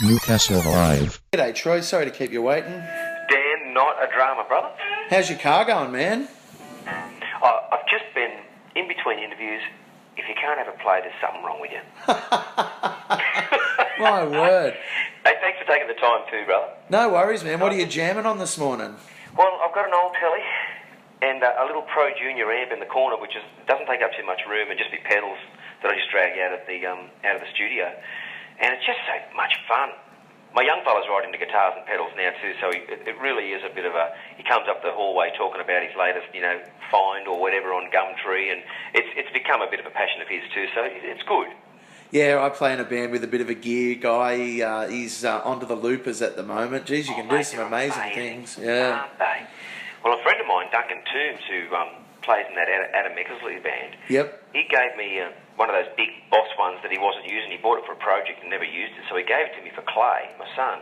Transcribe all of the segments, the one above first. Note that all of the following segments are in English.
Newcastle Live. G'day, Troy. Sorry to keep you waiting. Dan, not a drama, brother. How's your car going, man? I've just been in between interviews. If you can't have a play, there's something wrong with you. My word. Hey, thanks for taking the time too, brother. No worries, man. What are you jamming on this morning? Well, I've got an old telly and a little Pro Junior amp in the corner, which doesn't take up too much room and just be pedals that I just drag out of the studio. And it's just so much fun. My young fella's right into guitars and pedals now too, so it really is a bit of a... He comes up the hallway talking about his latest, find or whatever on Gumtree, and it's become a bit of a passion of his too, so it's good. Yeah, I play in a band with a bit of a gear guy. He's onto the loopers at the moment. Geez, you can do some amazing things. Yeah. Aren't they? Well, a friend of mine, Duncan Toombs, who plays in that Adam Eckersley band, Yep. he gave me one of those big Boss ones that he wasn't using. He bought it for a project and never used it, so he gave it to me for Clay, my son.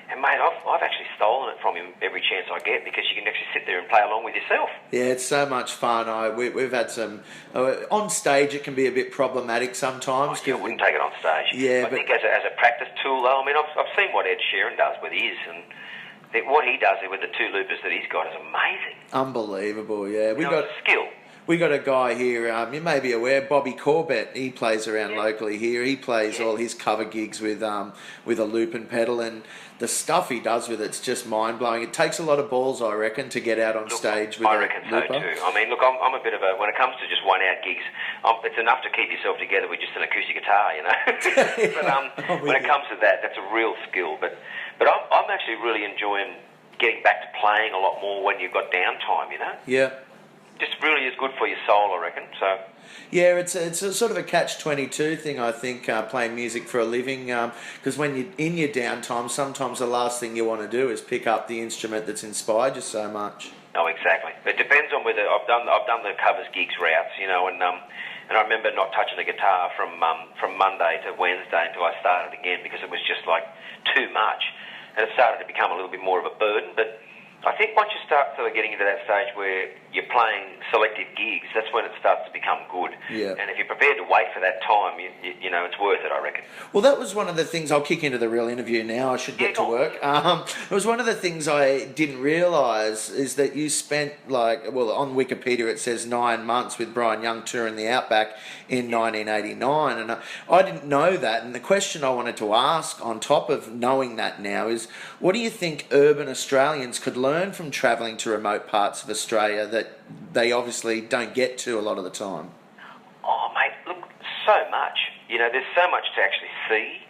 And, mate, I've actually stolen it from him every chance I get because you can actually sit there and play along with yourself. Yeah, it's so much fun. We've had some... on stage, it can be a bit problematic sometimes. I wouldn't take it on stage. Yeah, I think as a practice tool, though, I mean, I've seen what Ed Sheeran does with his, and what he does with the two loopers that he's got is amazing. Unbelievable, yeah. It's skill. We got a guy here, you may be aware, Bobby Corbett. He plays around locally here. He plays all his cover gigs with a loop and pedal, and the stuff he does with it's just mind-blowing. It takes a lot of balls, I reckon, to get out on stage with a looper. I reckon so too. I mean, look, I'm a bit of a... When it comes to just one-out gigs, it's enough to keep yourself together with just an acoustic guitar, But when it comes to that, that's a real skill. But I'm actually really enjoying getting back to playing a lot more when you've got downtime, Yeah. Just really is good for your soul, I reckon. So yeah, it's a sort of a catch-22 thing, I think, playing music for a living. Because when you're in your downtime, sometimes the last thing you want to do is pick up the instrument that's inspired you so much. Oh, exactly. It depends on whether I've done the covers gigs routes, and I remember not touching the guitar from Monday to Wednesday until I started again because it was just like too much, and it started to become a little bit more of a burden, but. I think once you start sort of getting into that stage where you're playing selective gigs, that's when it starts to become good. Yeah. And if you're prepared to wait for that time, it's worth it, I reckon. Well, that was one of the things... I'll kick into the real interview now. I should get to work. It was one of the things I didn't realise is that you spent, on Wikipedia it says 9 months with Brian Young touring the Outback in 1989. And I didn't know that. And the question I wanted to ask on top of knowing that now is, what do you think urban Australians could learn from travelling to remote parts of Australia that they obviously don't get to a lot of the time? Oh, mate, look, so much. There's so much to actually see.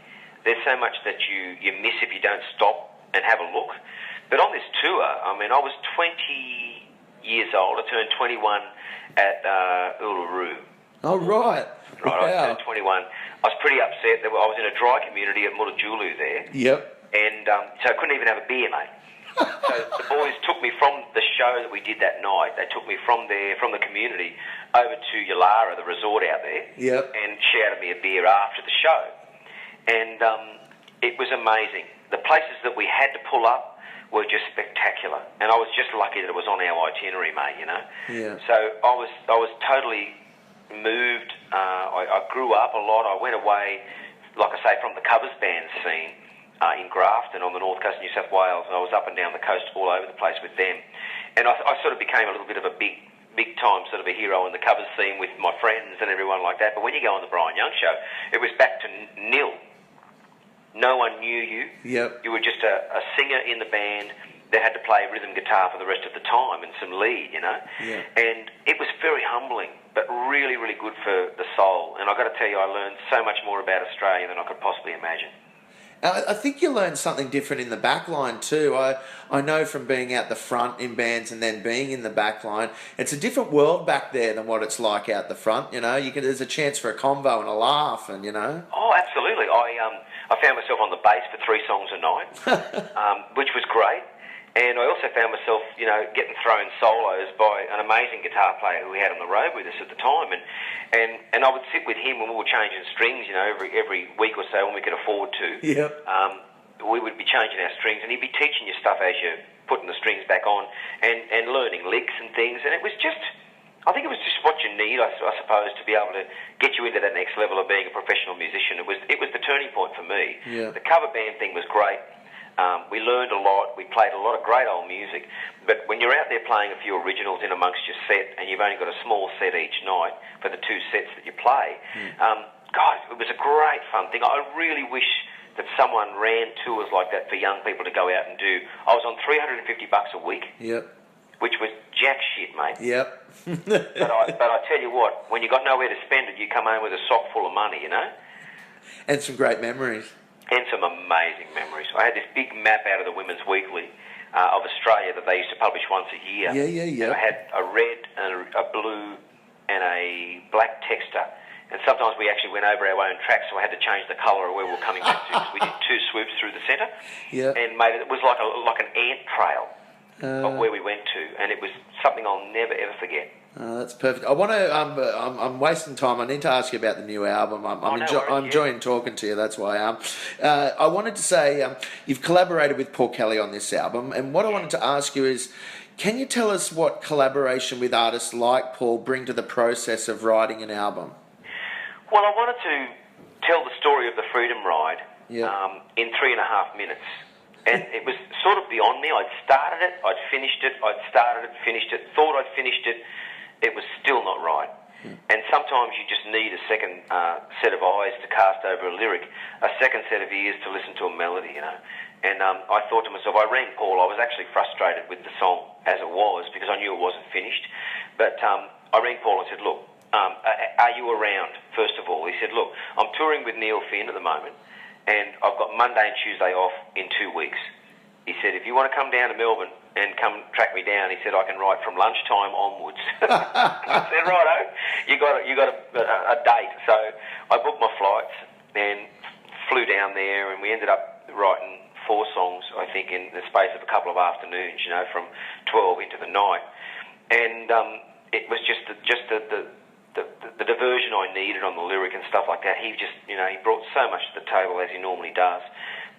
There's so much that you miss if you don't stop and have a look. But on this tour, I mean, I was 20 years old. I turned 21 at Uluru. Oh, right. Right, wow. I turned 21. I was pretty upset. I was in a dry community of Mutijulu there. Yep. And so I couldn't even have a beer, mate. So the boys took me from the show that we did that night. They took me from the community, over to Yulara, the resort out there, and shouted me a beer after the show. And it was amazing. The places that we had to pull up were just spectacular. And I was just lucky that it was on our itinerary, mate, Yeah. So I was totally moved. I grew up a lot. I went away, like I say, from the covers band scene, in Grafton on the north coast of New South Wales, and I was up and down the coast all over the place with them. And I sort of became a little bit of a big time sort of a hero in the covers scene with my friends and everyone like that. But when you go on the Brian Young show, it was back to nil. No one knew you. Yep. You were just a singer in the band that had to play rhythm guitar for the rest of the time and some lead, Yeah. And it was very humbling, but really, really good for the soul. And I've got to tell you, I learned so much more about Australia than I could possibly imagine. I think you learn something different in the back line too. I know from being out the front in bands and then being in the back line, it's a different world back there than what it's like out the front. There's a chance for a convo and a laugh, and Oh, absolutely. I found myself on the bass for 3 songs a night, which was great. And I also found myself, getting thrown solos by an amazing guitar player who we had on the road with us at the time. And I would sit with him when we were changing strings, every week or so when we could afford to. Yep. We would be changing our strings, and he'd be teaching you stuff as you're putting the strings back on and learning licks and things. And it was just... I think it was just what you need, I suppose, to be able to get you into that next level of being a professional musician. It was the turning point for me. me. Yeah. The cover band thing was great. We learned a lot. We played a lot of great old music. But when you're out there playing a few originals in amongst your set, and you've only got a small set each night for the 2 sets that you play, God, it was a great fun thing. I really wish that someone ran tours like that for young people to go out and do. I was on $350 a week. Yep. Which was jack shit, mate. Yep. but I tell you what, when you got nowhere to spend it, you come home with a sock full of money, you know? And some great memories. And some amazing memories. I had this big map out of the Women's Weekly of Australia that they used to publish once a year. Yeah. And I had a red and a blue and a black texter. And sometimes we actually went over our own tracks, so I had to change the colour of where we were coming back to. We did 2 swoops through the centre. Yeah. And made it was like an ant trail of where we went to. And it was something I'll never, ever forget. That's perfect. I want to. I'm wasting time. I need to ask you about the new album. I'm enjoying talking to you. That's why I wanted to say you've collaborated with Paul Kelly on this album, and what I wanted to ask you is, can you tell us what collaboration with artists like Paul bring to the process of writing an album? Well, I wanted to tell the story of the Freedom Ride in 3.5 minutes. And it was sort of beyond me. I'd started it, I'd finished it, I'd started it, finished it, thought I'd finished it. It was still not right. And sometimes you just need a second set of eyes to cast over a lyric, a second set of ears to listen to a melody, you know. And I thought to myself, I rang Paul. I was actually frustrated with the song as it was because I knew it wasn't finished. But I rang Paul and said, look, are you around, first of all? He said, look, I'm touring with Neil Finn at the moment, and I've got Monday and Tuesday off in 2 weeks. He said, if you want to come down to Melbourne and come track me down, he said, I can write from lunchtime onwards. I said, righto, you got a date. So I booked my flights and flew down there, and we ended up writing 4 songs, I think, in the space of a couple of afternoons, you know, from 12 into the night. And it was just the diversion I needed on the lyric and stuff like that. He just, you know, he brought so much to the table as he normally does.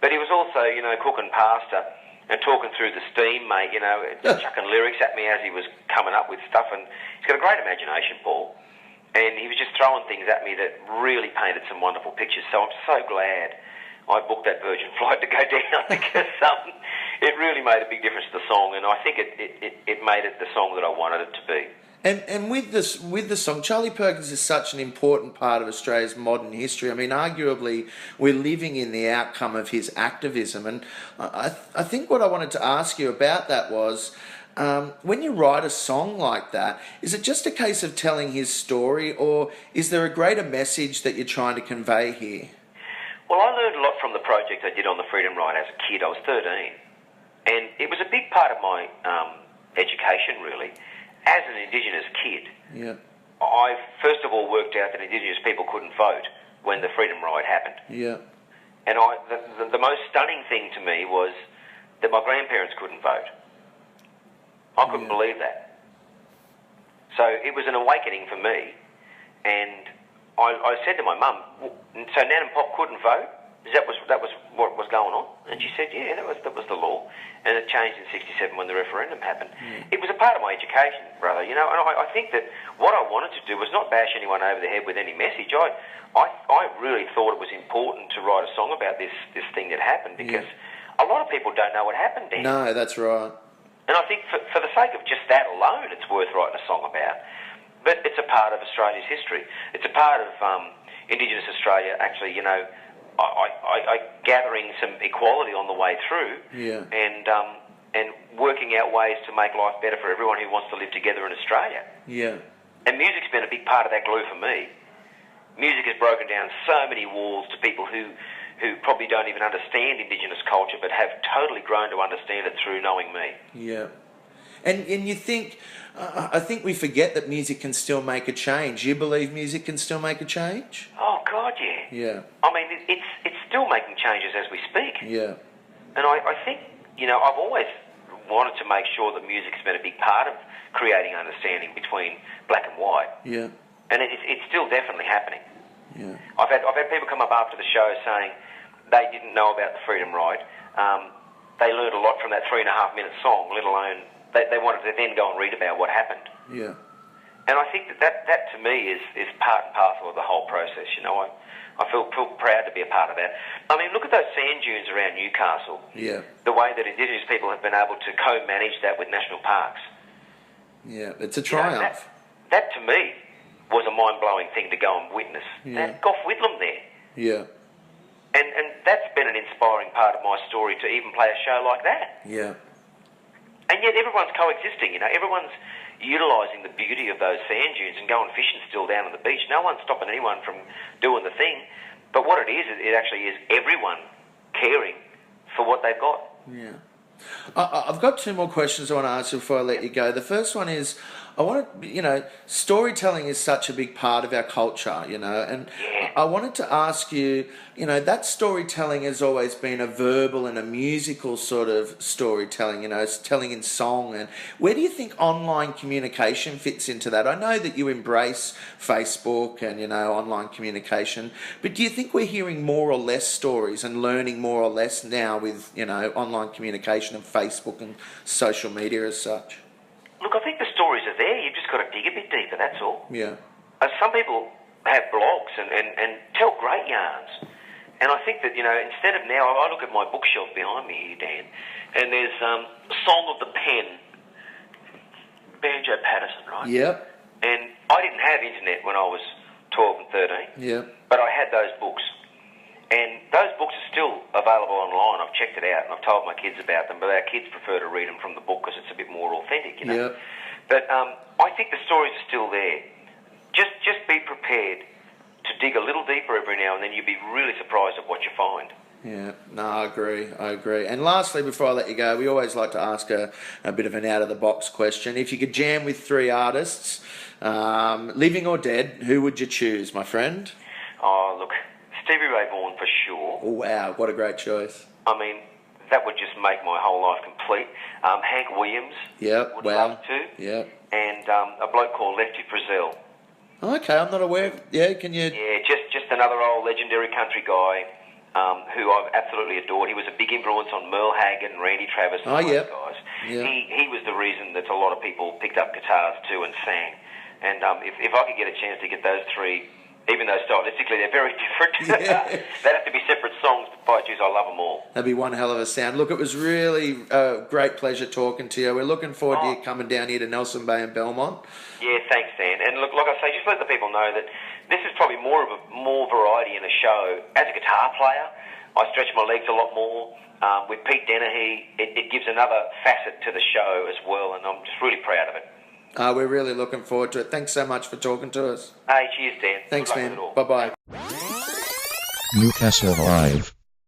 But he was also, you know, cooking pasta and talking through the steam, mate, you know, chucking lyrics at me as he was coming up with stuff. And he's got a great imagination, Paul. And he was just throwing things at me that really painted some wonderful pictures. So I'm so glad I booked that Virgin flight to go down because it really made a big difference to the song. And I think it made it the song that I wanted it to be. And with the song, Charlie Perkins is such an important part of Australia's modern history. I mean, arguably, we're living in the outcome of his activism. And I think what I wanted to ask you about that was, when you write a song like that, is it just a case of telling his story, or is there a greater message that you're trying to convey here? Well, I learned a lot from the project I did on the Freedom Ride as a kid. I was 13. And it was a big part of my education, really. As an Indigenous kid, I first of all worked out that Indigenous people couldn't vote when the Freedom Ride happened. Yeah. And the most stunning thing to me was that my grandparents couldn't vote. I couldn't believe that. So it was an awakening for me. And I said to my mum, so Nan and Pop couldn't vote? That was what was going on? And she said, yeah, that was the law. And it changed in 67 when the referendum happened. It was a part of my education, brother, you know, and I think that what I wanted to do was not bash anyone over the head with any message. I really thought it was important to write a song about this thing that happened because a lot of people don't know what happened then. No, that's right. And I think for the sake of just that alone, it's worth writing a song about. But it's a part of Australia's history. It's a part of Indigenous Australia, actually, you know, I gathering some equality on the way through, and working out ways to make life better for everyone who wants to live together in Australia. Yeah. And music's been a big part of that glue for me. Music has broken down so many walls to people who probably don't even understand Indigenous culture, but have totally grown to understand it through knowing me. Yeah. And you think, I think we forget that music can still make a change. You believe music can still make a change? Oh, God, yeah. Yeah. I mean, it's still making changes as we speak. Yeah. And I think, you know, I've always wanted to make sure that music's been a big part of creating understanding between black and white. Yeah. And it's still definitely happening. Yeah. I've had people come up after the show saying they didn't know about the Freedom Ride. They learned a lot from that 3.5 minute song, let alone they wanted to then go and read about what happened. Yeah. And I think that to me is part and parcel of the whole process. You know, I feel proud to be a part of that. I mean, look at those sand dunes around Newcastle. Yeah. The way that Indigenous people have been able to co-manage that with national parks. Yeah, it's a triumph. That to me was a mind-blowing thing to go and witness. Yeah. And Gough Whitlam there. Yeah. And that's been an inspiring part of my story to even play a show like that. Yeah. And yet everyone's coexisting, you know. Everyone's utilising the beauty of those sand dunes and going fishing still down on the beach. No one's stopping anyone from doing the thing. But what it is, it actually is everyone caring for what they've got. Yeah. I've got two more questions I want to ask you before I let you go. The first one is, I want to, you know, storytelling is such a big part of our culture, you know, and I wanted to ask you, you know, that storytelling has always been a verbal and a musical sort of storytelling, you know, it's telling in song. And where do you think online communication fits into that? I know that you embrace Facebook and, you know, online communication, but do you think we're hearing more or less stories and learning more or less now with, you know, online communication and Facebook and social media as such? Look, I think the stories are there. You've just got to dig a bit deeper, that's all. Yeah. Some people have blogs and tell great yarns. And I think that, you know, instead of now, I look at my bookshelf behind me here, Dan, and there's Song of the Pen, Banjo Patterson, right? Yep. And I didn't have internet when I was 12 and 13. Yep. But I had those books. And those books are still available online. I've checked it out and I've told my kids about them, but our kids prefer to read them from the book because it's a bit more authentic, you know. Yep. But I think the stories are still there. Just be prepared to dig a little deeper every now and then. You'll be really surprised at what you find. Yeah, no, I agree. And lastly, before I let you go, we always like to ask a bit of an out-of-the-box question. If you could jam with three artists, living or dead, who would you choose, my friend? Oh, look, Stevie Ray Vaughan for sure. Oh, wow, what a great choice. I mean, that would just make my whole life complete. Hank Williams. Yep, would wow. love to. Yep. And a bloke called Lefty Frizzell. Okay, I'm not aware. Yeah, can you? Yeah, just another old legendary country guy who I've absolutely adored. He was a big influence on Merle Haggard and Randy Travis and all those guys. Yeah. He was the reason that a lot of people picked up guitars too and sang. And if I could get a chance to get those three, even though stylistically they're very different, they'd have to be separate songs, but by Jeez, I love them all. That'd be one hell of a sound. Look, it was really a great pleasure talking to you. We're looking forward to you coming down here to Nelson Bay and Belmont. Yeah, thanks, Dan. And look, like I say, just let the people know that this is probably more variety in a show. As a guitar player, I stretch my legs a lot more. With Pete Dennehy, it gives another facet to the show as well, and I'm just really proud of it. We're really looking forward to it. Thanks so much for talking to us. Hey, cheers, Dan. Thanks, man. Bye-bye. Newcastle Live.